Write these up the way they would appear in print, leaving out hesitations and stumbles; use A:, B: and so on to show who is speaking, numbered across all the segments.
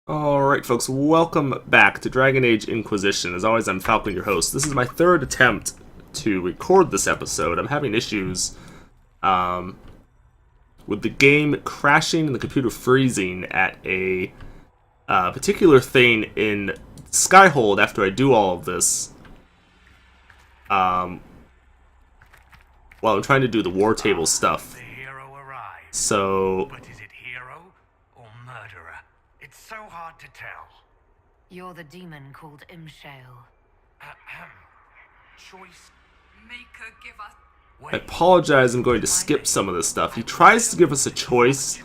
A: Alright folks, welcome back to Dragon Age Inquisition. As always, I'm Falcon, your host. This is my third attempt to record this episode. I'm having issues with the game crashing and the computer freezing at a particular thing in Skyhold after I do all of this. While I'm trying to do the war table stuff. So
B: so hard to tell.
C: You're the demon called Imshael.
B: Choice.
D: Maker, give us.
A: I apologize, I'm going to skip some of this stuff. He tries to give us a choice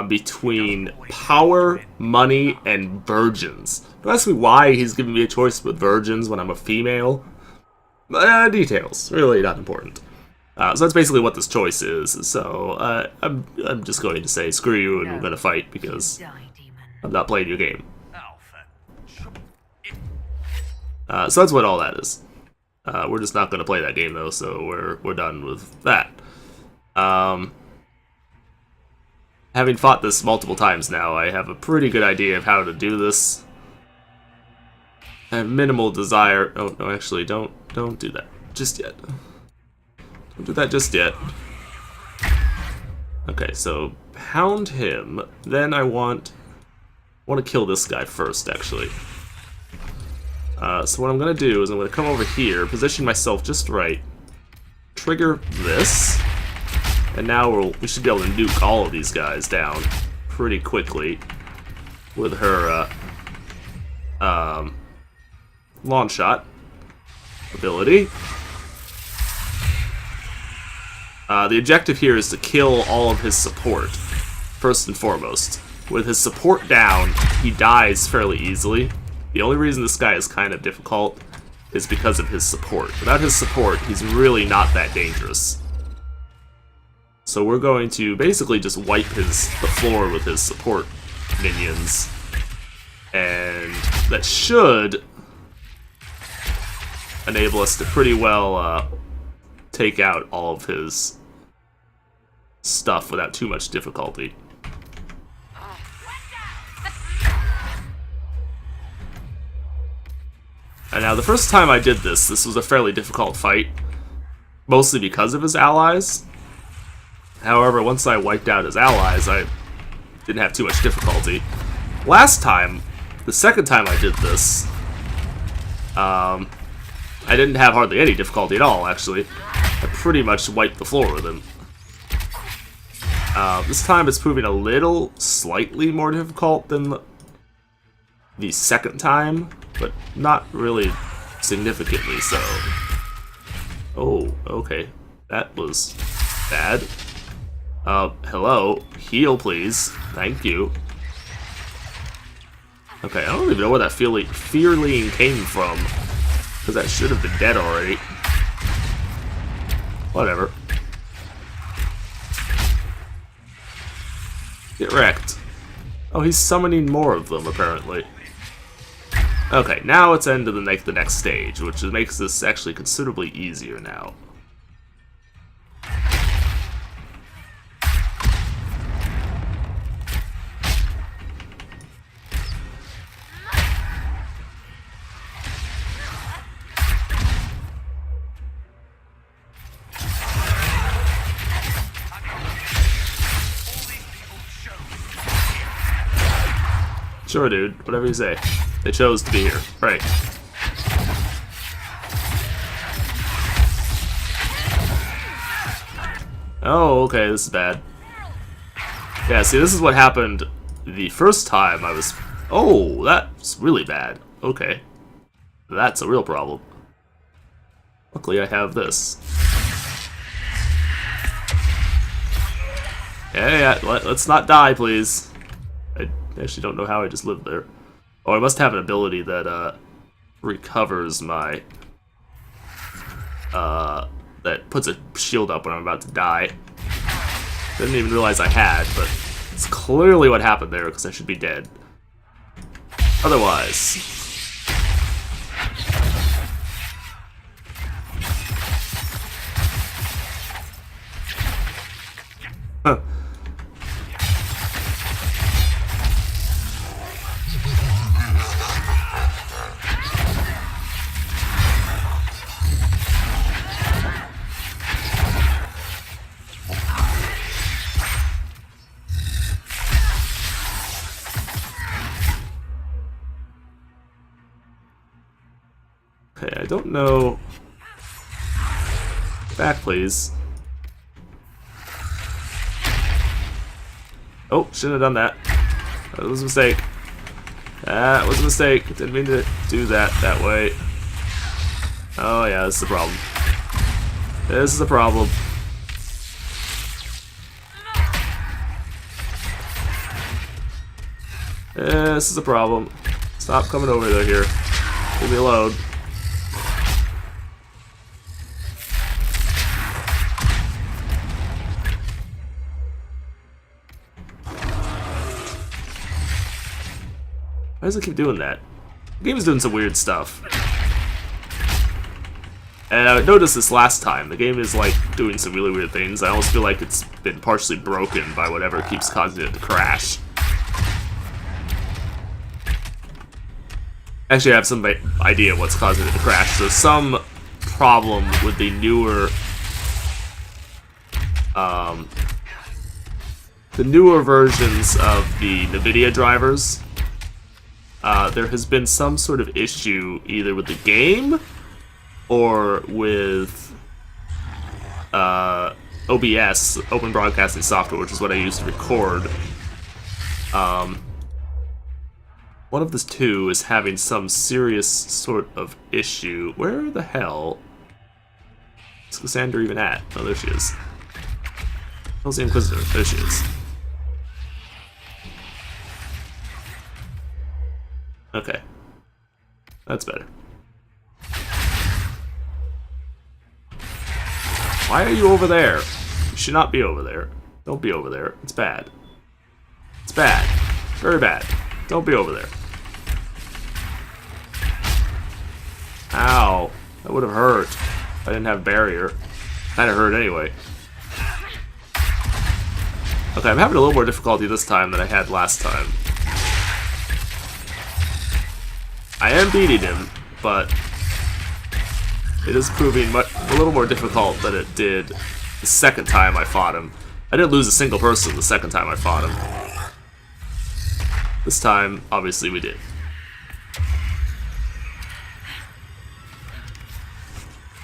A: between power, money, and virgins. Don't ask me why he's giving me a choice with virgins when I'm a female. Details, really not important. So that's basically what this choice is. So I'm just going to say screw you and we're going to fight because I'm not playing your game. So that's what all that is. We're just not going to play that game though, so we're done with that. Having fought this multiple times now, I have a pretty good idea of how to do this. I have minimal desire. Oh no, actually, don't do that just yet. Don't do that just yet. Okay, so pound him. Then I want to kill this guy first, actually. So what I'm going to do is I'm going to come over here, position myself just right, trigger this, and now we should be able to nuke all of these guys down pretty quickly with her launch shot ability. The objective here is to kill all of his support, first and foremost. With his support down, he dies fairly easily. The only reason this guy is kind of difficult is because of his support. Without his support, he's really not that dangerous. So we're going to basically just wipe the floor with his support minions. And that should enable us to pretty well take out all of his stuff without too much difficulty. And now, the first time I did this was a fairly difficult fight, mostly because of his allies. However, once I wiped out his allies, I didn't have too much difficulty. Last time, the second time I did this, I didn't have hardly any difficulty at all, actually. I pretty much wiped the floor with him. This time it's proving a little slightly more difficult than the second time, but not really significantly so. Oh, okay. That was bad. Hello. Heal, please. Thank you. Okay, I don't even know where that fearling came from, because that should have been dead already. Whatever. Get wrecked. Oh, he's summoning more of them, apparently. Okay, now it's into the next stage, which makes this actually considerably easier now. Sure, dude. Whatever you say. They chose to be here. Right. Oh, okay. This is bad. Yeah, see, this is what happened the first time I was... Oh, that's really bad. Okay. That's a real problem. Luckily, I have this. Yeah, let's not die, please. I actually don't know how I just lived there. Oh, I must have an ability that recovers my that puts a shield up when I'm about to die. Didn't even realize I had, but it's clearly what happened there because I should be dead. Otherwise. Huh. Okay, I don't know. Back, please. Oh, shouldn't have done that. That was a mistake. That was a mistake. Didn't mean to do that way. Oh yeah, this is a problem. This is a problem. This is a problem. Stop coming over there here. Leave me alone. Why does it keep doing that? The game is doing some weird stuff. And I noticed this last time. The game is like doing some really weird things. I almost feel like it's been partially broken by whatever keeps causing it to crash. Actually, I have some idea what's causing it to crash. There's some problem with the newer versions of the NVIDIA drivers. There has been some sort of issue either with the game or with OBS, Open Broadcasting Software, which is what I use to record. One of the two is having some serious sort of issue. Where the hell is Cassandra even at? Oh, there she is. Where's the Inquisitor? There she is. Okay. That's better. Why are you over there? You should not be over there. Don't be over there. It's bad. It's bad. Very bad. Don't be over there. Ow. That would have hurt if I didn't have barrier. Kinda hurt anyway. Okay, I'm having a little more difficulty this time than I had last time. I am beating him, but it is proving a little more difficult than it did the second time I fought him. I didn't lose a single person the second time I fought him. This time, obviously, we did.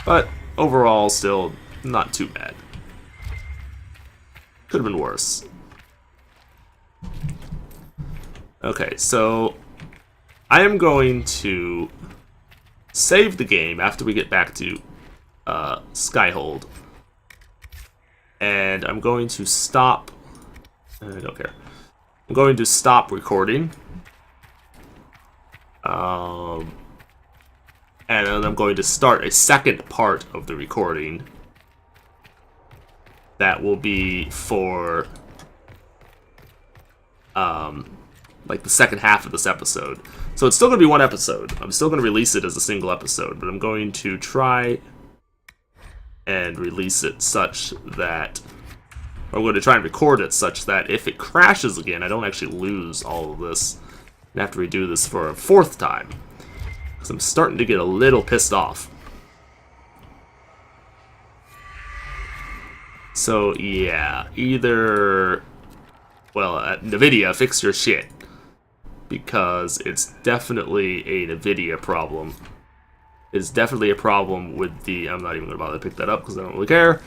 A: But overall, still not too bad. Could have been worse. Okay, so I am going to save the game after we get back to Skyhold. And I'm going to stop... I don't care. I'm going to stop recording. And then I'm going to start a second part of the recording. That will be for... like the second half of this episode. So it's still going to be one episode. I'm still going to release it as a single episode, but I'm going to try and release it such that... or I'm going to try and record it such that if it crashes again, I don't actually lose all of this and have to redo this for a fourth time. Because I'm starting to get a little pissed off. So, yeah, either... well, NVIDIA, fix your shit. Because it's definitely a NVIDIA problem. It's definitely a problem with the... I'm not even going to bother to pick that up because I don't really care.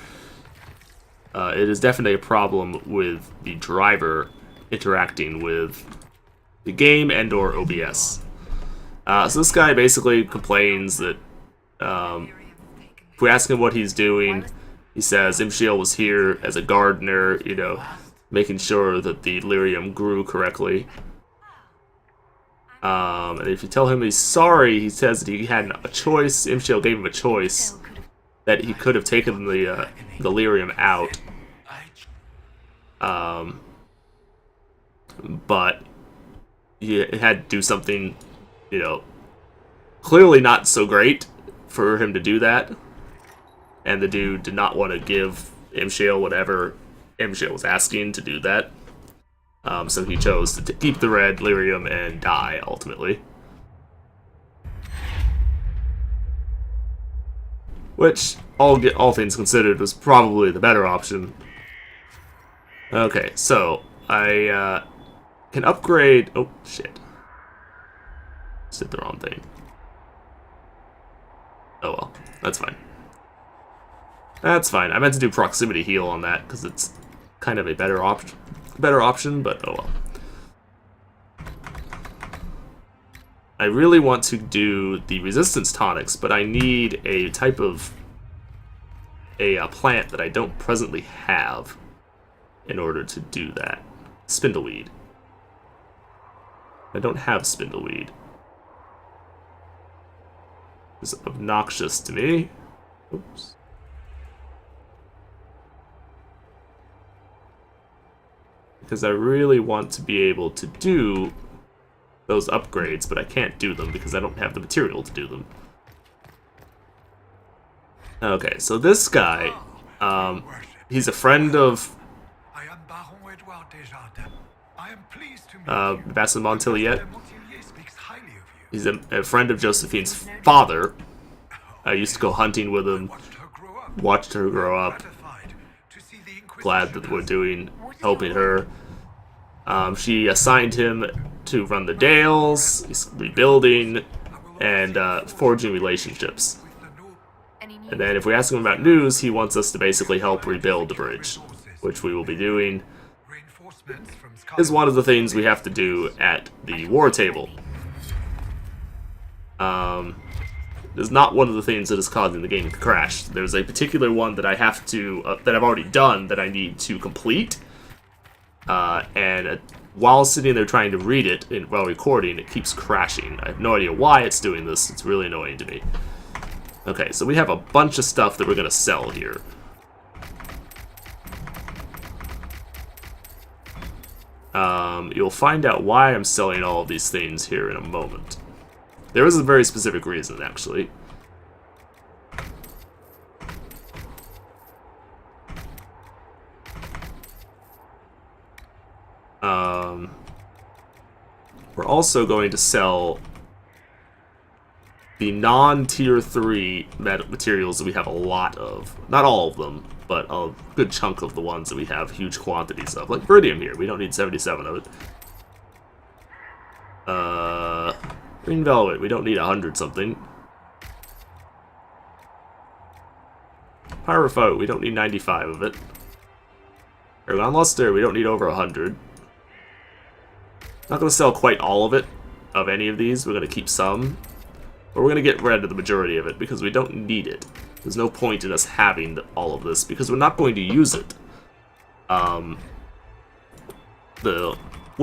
A: It is definitely a problem with the driver interacting with the game and or OBS. So this guy basically complains that if we ask him what he's doing, he says Imshael was here as a gardener, you know, making sure that the lyrium grew correctly. And if you tell him he's sorry, he says that he had a choice. Imshael gave him a choice that he could have taken the lyrium out. But he had to do something, you know, clearly not so great for him to do that. And the dude did not want to give Imshael whatever Imshael was asking to do that. So he chose to keep the red lyrium and die, ultimately. Which, all things considered, was probably the better option. Okay, so I can upgrade... oh, shit. Just did the wrong thing. Oh well, that's fine. That's fine. I meant to do proximity heal on that because it's kind of a better option, but oh well. I really want to do the resistance tonics, but I need a type of a plant that I don't presently have in order to do that. Spindleweed. I don't have spindleweed. It's obnoxious to me. Oops. Because I really want to be able to do those upgrades, but I can't do them because I don't have the material to do them. Okay, so this guy, he's a friend of
B: I am Baron Edouard Desjardins. I am pleased to meet you.
A: Bassett Montiliet.
B: Montilier speaks highly of you.
A: He's a friend of Josephine's father. I used to go hunting with him, watched her grow up.
B: Gratified to see the
A: Glad that we're helping her. She assigned him to run the Dales, he's rebuilding, and forging relationships. And then if we ask him about news, he wants us to basically help rebuild the bridge, which we will be doing. Is one of the things we have to do at the war table. Is not one of the things that is causing the game to crash. There's a particular one that I have to, that I've already done, that I need to complete. And while sitting there trying to read it while recording, it keeps crashing. I have no idea why it's doing this. It's really annoying to me. Okay, so we have a bunch of stuff that we're going to sell here. You'll find out why I'm selling all of these things here in a moment. There is a very specific reason, actually. We're also going to sell the non-tier 3 materials that we have a lot of. Not all of them, but a good chunk of the ones that we have huge quantities of. Like Viridium here, we don't need 77 of it. Green Velvet, we don't need 100 something. Pyrophote, we don't need 95 of it. Aragon Luster, we don't need over 100. Not going to sell quite all of it, of any of these. We're going to keep some. But we're going to get rid of the majority of it because we don't need it. There's no point in us having all of this because we're not going to use it. When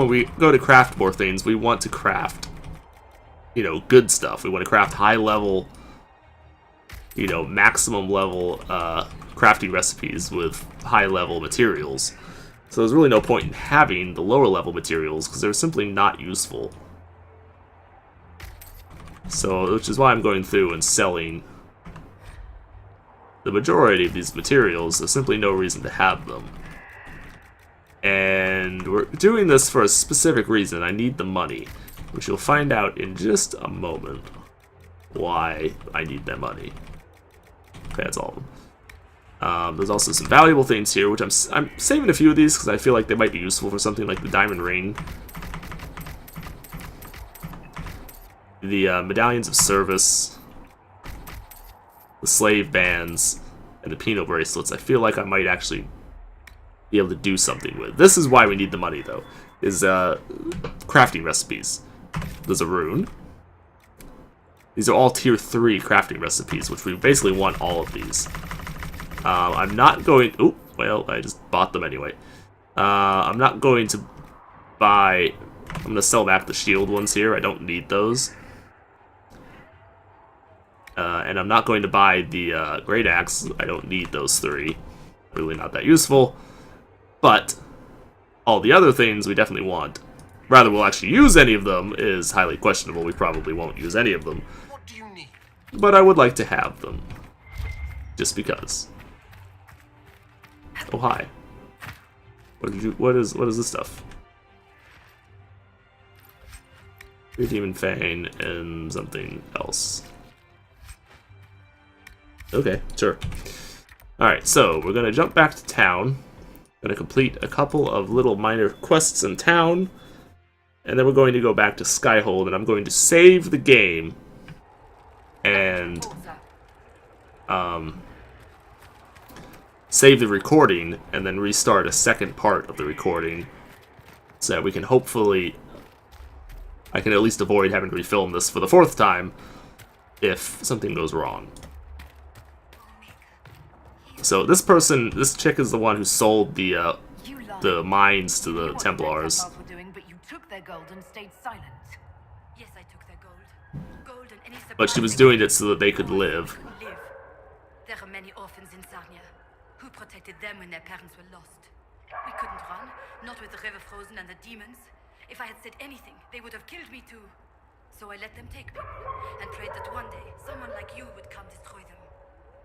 A: we go to craft more things, we want to craft, you know, good stuff. We want to craft high level, you know, maximum level crafting recipes with high level materials. So there's really no point in having the lower level materials because they're simply not useful. So, which is why I'm going through and selling the majority of these materials. There's simply no reason to have them. And we're doing this for a specific reason. I need the money, which you'll find out in just a moment why I need that money. Okay, that's all of them. There's also some valuable things here, which I'm saving a few of these because I feel like they might be useful for something like the diamond ring. The medallions of service, the slave bands, and the penal bracelets. I feel like I might actually be able to do something with. This is why we need the money, though, is crafting recipes. There's a rune. These are all tier 3 crafting recipes, which we basically want all of these. I'm not going... Oh, well, I just bought them anyway. I'm not going to buy... I'm going to sell back the shield ones here. I don't need those. And I'm not going to buy the Great Axe. I don't need those 3. Really not that useful. But all the other things we definitely want. Whether we'll actually use any of them is highly questionable. We probably won't use any of them.
B: What do you need?
A: But I would like to have them. Just because. Oh, hi. What is this stuff? Your Demon Fang and something else. Okay, sure. Alright, so we're gonna jump back to town. Gonna complete a couple of little minor quests in town. And then we're going to go back to Skyhold, and I'm going to save the game. And save the recording and then restart a second part of the recording so that we can hopefully... I can at least avoid having to refilm this for the 4th time if something goes wrong. So this chick is the one who sold the mines to the Templars.
C: But you took their gold and stayed silent.
D: Yes, I took their gold. Gold and any
A: But she was
D: surprising
A: doing it so that they could live.
D: live. There are many orphans in Sarnia. Who protected them when their parents were lost? We couldn't run, not with the river frozen and the demons. If I had said anything, they would have killed me too. So I let them take people, and prayed that one day, someone like you would come destroy them.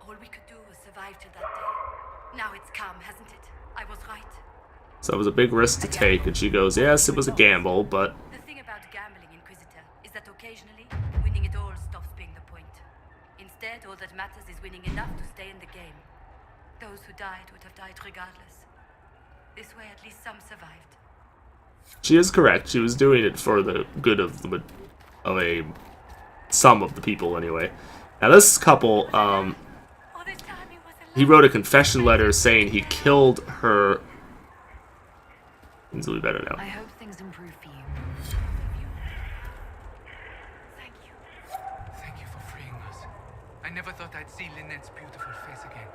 D: All we could do was survive till that day. Now it's calm, hasn't it? I was right.
A: So it was a big risk to take, and she goes, yes, it was a gamble, but...
D: The thing about gambling, Inquisitor, is that occasionally, winning it all stops being the point. Instead, all that matters is winning enough to stay in the game. Those who died would have died regardless. This way, at least some survived.
A: She is correct. She was doing it for the good of some of the people, anyway. Now, this couple, he wrote a confession letter saying he killed her... Things will be better now.
C: I hope things improve for you.
D: Thank you.
B: Thank you for freeing us. I never thought I'd see Lynette's beautiful face again.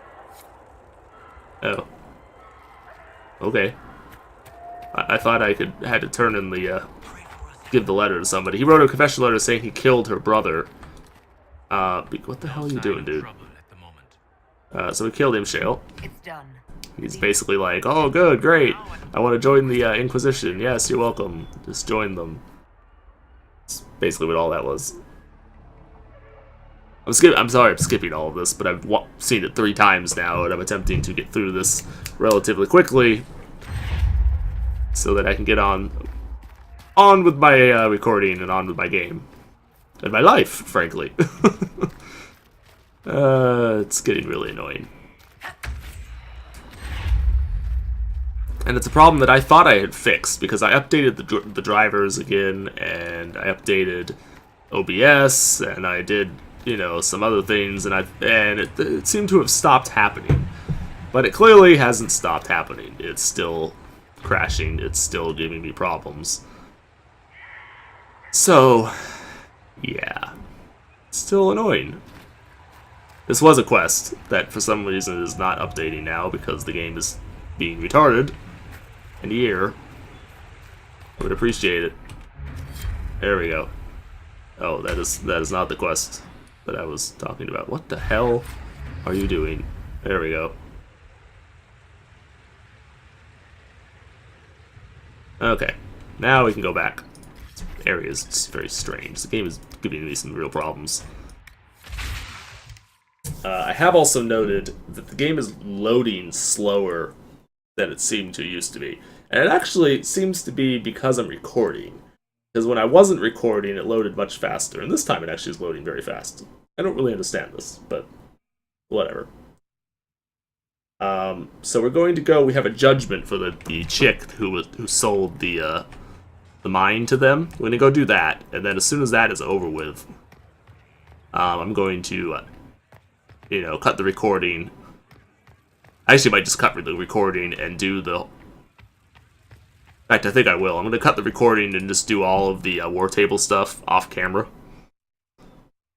A: Oh. Okay. I thought I had to turn in the, give the letter to somebody. He wrote a confession letter saying he killed her brother. What the hell are you doing, dude? So we killed Imshael.
C: It's done.
A: He's basically like, oh, good, great. I want to join the Inquisition. Yes, you're welcome. Just join them. That's basically what all that was. I'm sorry I'm skipping all of this, but I've seen it 3 times now, and I'm attempting to get through this relatively quickly so that I can get on with my recording and on with my game. And my life, frankly. It's getting really annoying. And it's a problem that I thought I had fixed, because I updated the drivers again, and I updated OBS, and I did, you know, some other things, and it seemed to have stopped happening. But it clearly hasn't stopped happening. It's still crashing. It's still giving me problems. So, yeah. It's still annoying. This was a quest that for some reason is not updating now because the game is being retarded. And here, I would appreciate it. There we go. Oh, that is not the quest that I was talking about. What the hell are you doing? There we go. Okay, now we can go back. This area is just very strange. The game is giving me some real problems. I have also noted that the game is loading slower than it seemed to used to be. And it actually seems to be because I'm recording. Because when I wasn't recording, it loaded much faster. And this time it actually is loading very fast. I don't really understand this, but whatever. So we're going to go. We have a judgment for the chick who sold the mine to them. We're going to go do that. And then as soon as that is over with, I'm going to, you know, cut the recording. I actually might just cut the recording and do the... In fact, I think I will. I'm going to cut the recording and just do all of the war table stuff off camera.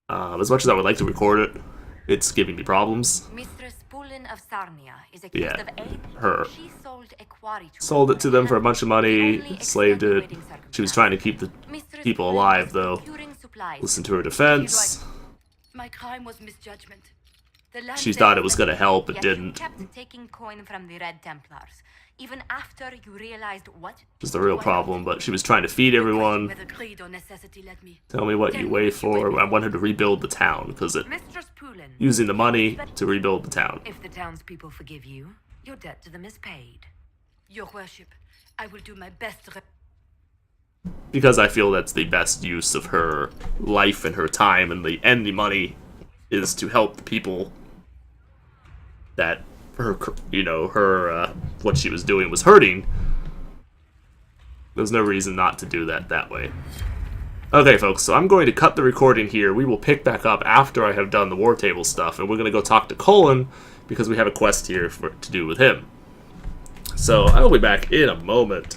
A: As much as I would like to record it, it's giving me problems.
C: Mistress Pullen of Sarnia is accused
A: Yeah,
C: of aid.
A: her.
C: She sold a quarry to
A: Sold it to them for a bunch of money,
C: Only
A: enslaved it.
C: extenuating
A: She was trying to keep the
C: Mistress
A: people
C: Pullen
A: alive,
C: was
A: though.
C: procuring supplies.
A: Listen to her defense.
D: My crime was misjudgment. The land
A: She
D: they
A: thought it was going to help, it
C: Yet you
A: didn't.
C: kept taking coin from the Red Templars, even after you realized what?
A: Which is the real problem, but she was trying to feed everyone.
D: Whether greed or necessity led me.
A: Tell me what you weigh for. I want her to rebuild the town, because it
C: Mistress Pullen,
A: using the money to rebuild the town.
C: if the townspeople forgive you, your debt to them is paid.
D: Your worship, I will do my best to...
A: Because I feel that's the best use of her life and her time, and the money is to help the people that her, you know, her, what she was doing was hurting. There's no reason not to do that way. Okay, folks, so I'm going to cut the recording here. We will pick back up after I have done the War Table stuff, and we're going to go talk to Cullen, because we have a quest here to do with him. So I will be back in a moment.